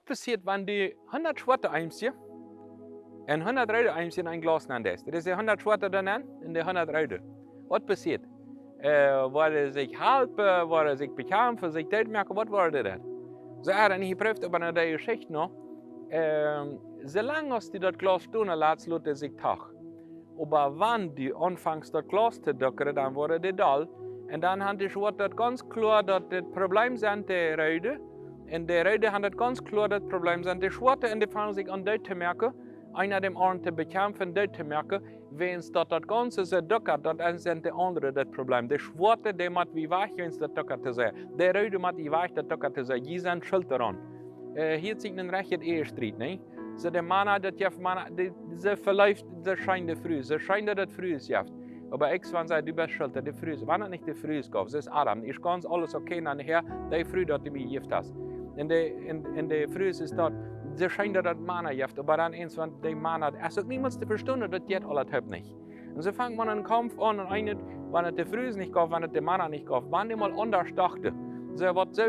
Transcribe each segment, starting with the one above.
passiert, wenn du 100 Schwarze Eimschen und 100 rote Eimschen in ein Glas nimmst? Das ist ja 100 Schwarze dann und die 100 rote. Was passiert? Wurde sich halten, wurde sich bekämpfen, sich das merken, was wurde das? So er dann geprüft, aber in der Geschichte noch, solange als du das Glas stehen lässt, lässt er sich tag. Aber wenn du anfängst, das Glas zu ducken, dann wurde die Dall. Und dann hat die Schwarze ganz klar, dass das Problem sind die Röde. Und die Röde haben das ganz klar, das Problem sind die Schwarze. Und die fangen sich an, das zu merken, einer dem anderen zu bekämpfen, das zu merken. Wenn es das Ganze so duckert, dann sind die anderen das Problem. Die Schwarze, die macht wie weich, wenn es das duckert zu sein. Die Röde macht wie weich, das duckert zu sein. Die sind schuld daran. Hier sieht ein recht Ehestreit, ne? So der Mann, das jaft Mann, sie verläuft, sie scheint früh, sie scheint das früh ist jaft. Aber ich sage, du bist schuld, die früh ist. Wenn er nicht die früh ist, das ist Adam. Ich kann alles okay nachher, die früh, dass du mich jaft hast. In der früh ist dort, sie scheint das Mann jaft, aber dann eins, wenn der Mann hat, also niemals zu verstehen, das geht alles halb nicht. Und so fängt man einen Kampf an und eine, wenn es die früh ist nicht gab, wenn es der Mann nicht gab, wenn die mal anders dachte. So, was so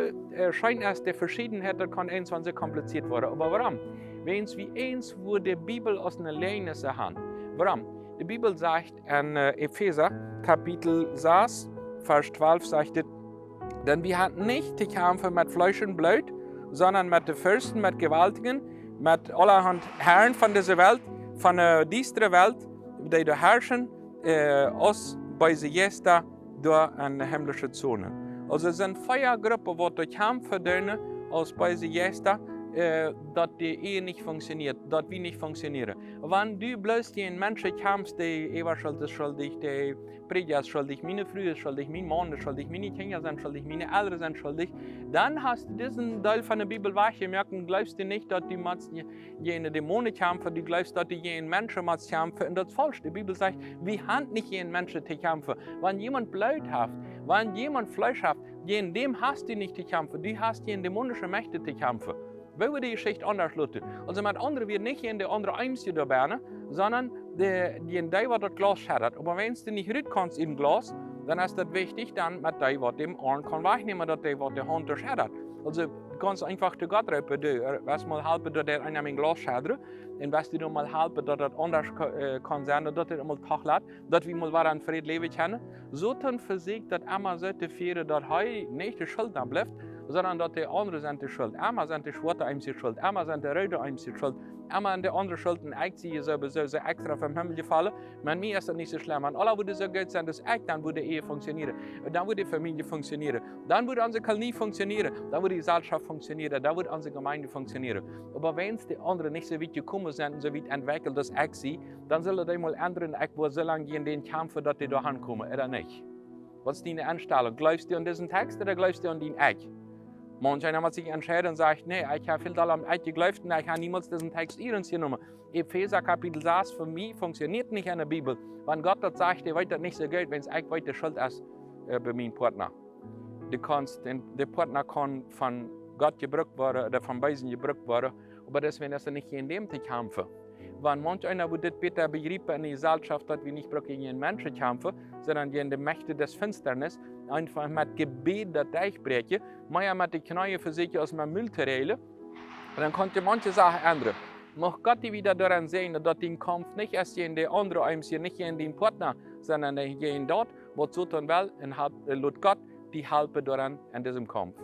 scheint erst die Verschiedenheit, das kann eins, wenn sie kompliziert wurde. Aber warum? Wenn es wie eins, wo die Bibel aus einer Lehnisse hat. Warum? Die Bibel sagt in Epheser, Kapitel 6, Vers 12, sagt es, denn wir hatten nicht die Kämpfe mit Fleisch und Blut, sondern mit den Fürsten, mit Gewaltigen, mit allerhand Herren von dieser Welt, von dieser Welt, die da herrschen, aus bei sie jetzt da durch eine himmlische Zone. Also es sind Feiergruppen, die durch Kämpfe dienen, aus bei sie jetzt da, dass die Ehe nicht funktioniert, dass wir nicht funktionieren. Wenn du bloß den Menschen kämpfst, die Eva ist schuldig, die Prediger ist schuldig, meine Frau ist schuldig, mein Mann ist schuldig, meine Kinder sind schuldig, meine Eltern sind schuldig, dann hast du diesen Teil von der Bibel wahrgemerkt und glaubst du nicht, dass die jene Dämonen kämpfen, du glaubst, dass die jenen Menschen kämpfen, und das ist falsch. Die Bibel sagt, wir haben nicht jenen Menschen zu kämpfen. Wenn jemand Blut hat, wenn jemand Fleisch hat, gegen dem hast du nicht zu kämpfen, du hast gegen dämonische Mächte zu kämpfen. Weil wir die Geschichte anders lassen. Also mit anderen wird nicht in der andere Eimste da werden, sondern die das Glas schädert. Aber wenn du nicht rühren kannst in Glas, dann ist das wichtig, dann mit dem, was dem Arm kann wegnehmen, dass der, was der Hand schädert. Also du kannst einfach zu Gott rufen, du wirst mal helfen, dass der einer ein Glas schädert, und wirst du mal helfen, dass das anders kann sein, dass der mal Tag lässt, dass wir mal wieder in Frieden leben können. So dann versiegt, dass immer so zu führen, dass er nicht die Schuld bleibt, sondern dass die anderen sind die Schuld. Einmal sind die Schwarze einzig schuld, einmal sind die Röde einzig schuld, einmal sind die anderen Schuld, und ich sehe so extra vom Himmel gefallen. Mit mir ist das nicht so schlimm. Wenn alle würde so gut sein, dass ich, dann würde die Ehe funktionieren, dann würde die Familie funktionieren, dann würde unsere Kolonie funktionieren, dann würde die Gesellschaft funktionieren, dann würde unsere Gemeinde funktionieren. Aber wenn die anderen nicht so weit gekommen sind und so weit entwickelt, dass ich sehe, dann sollen die mal ändern, ich will so lange in den kämpfen, dass die da hinkommen, oder nicht? Was ist deine Einstellung? Glaubst du an diesen Text oder glaubst du an den Ich? Manche haben sich entschieden und sagt, nee, ich habe viel daran geglaubt und ich habe niemals diesen Text ins genommen. Epheser Kapitel 6 für mich funktioniert nicht in der Bibel. Wenn Gott das sagt, der weiß das nicht so gut, wenn es eigentlich weiter schuld ist bei meinem Partner. Der Partner kann von Gott gebraucht werden oder von beiden gebraucht werden, aber deswegen ist er nicht in dem zu kämpfen. Wenn manch einer würde das bitte begreifen in der Gesellschaft, dass wir nicht gegen den Menschen kämpfen, sondern gegen die Mächte des Finsternis, einfach mit Gebet das durchbrechen, mehr mit den Knäuel für sich aus dem Müll zu reilen, dann konnte manche Sachen ändern. Mag Gott die wieder daran sehen, dass den Kampf nicht erst gegen die andere Eins, nicht gegen den Partner, sondern gegen dort, wo es so tun will, und lässt Gott die Hilfe daran in diesem Kampf.